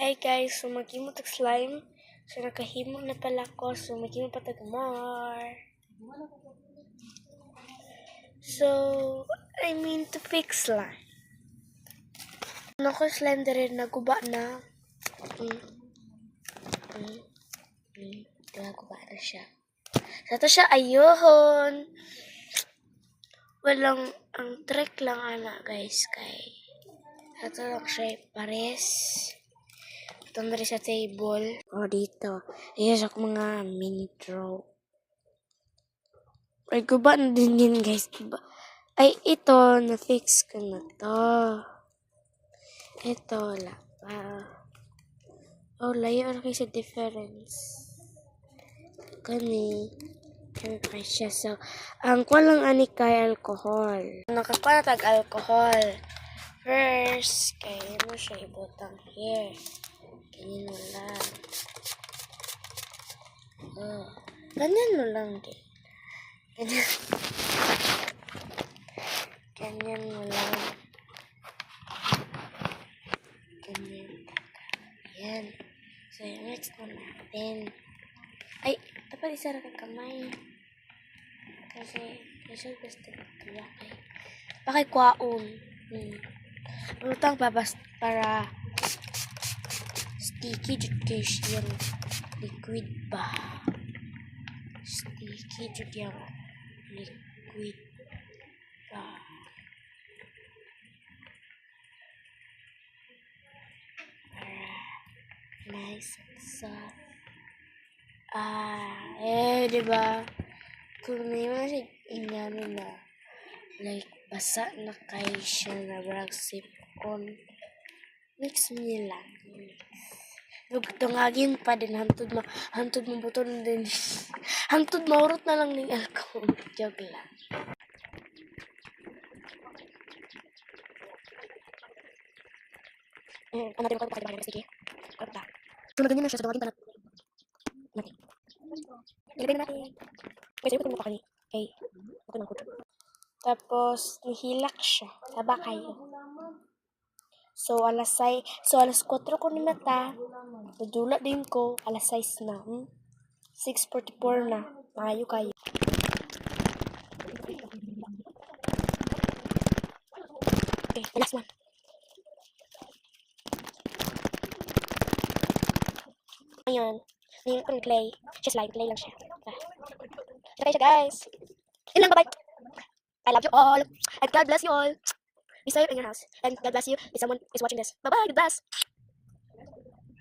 Hi guys, so maghimo tag slime. So nakahimo na pala ko, so maghimo pa tag more. So, to fix slime. Ano ko slime dere naguba na. Naguba na siya. Sa to siya ayohon. Walang, ang trick lang ana guys kay. Ito lang siya pares. Ito na rin sa table. O dito. Ayan sa mga mini draw. Ay, guba na din yun guys. Diba? Ay, ito. Na-fix ko na to. Ito, wala pa. Oh, layo na kayo sa difference. Kani. Kaya siya. So, ang walang ani kay alcohol. Nakakuha na tag-alcohol. First, kaya mo siya ibutang here. Ganyan mo lang. Oh, ganyan mo lang din. Ganyan. Ganyan mo lang. Ganyan. Ayan. So, mix na natin. Ay, dapat isa na kang kamay. Kasi basta tulakay. Pakikwaon. Lutang babas para sticky jud yung liquid ba. Sticky jud yung liquid ba. Para nice and soft. Diba? Kung may mga siya inyamin na like basa na kayo siya na brag sipon. Mix mo nila. Tungagin pa din. Hantod mo buton din. Hantod maurot na lang ng alcohol. Joke lang. Ano natin magkakita ba? Sige. Kapta. So, ganyan na siya. So, tungagin pa natin. Ilagay na natin. Kasi ito mo pa kani. Okay. Ito na ko. Tapos, nihilak siya. Taba kayo. So, alas 4 ko ni mata. Nadula din ko. Alas 6 na. 6:44 na. Maayo kayo. Okay, the last one. Ayun. Nilin ko ng clay. Siya slime. Clay lang siya. Okay siya guys. Yun lang. Bye-bye. I love you all. And God bless you all. Be safe in your house. And God bless you if someone is watching this. Bye-bye. God bless.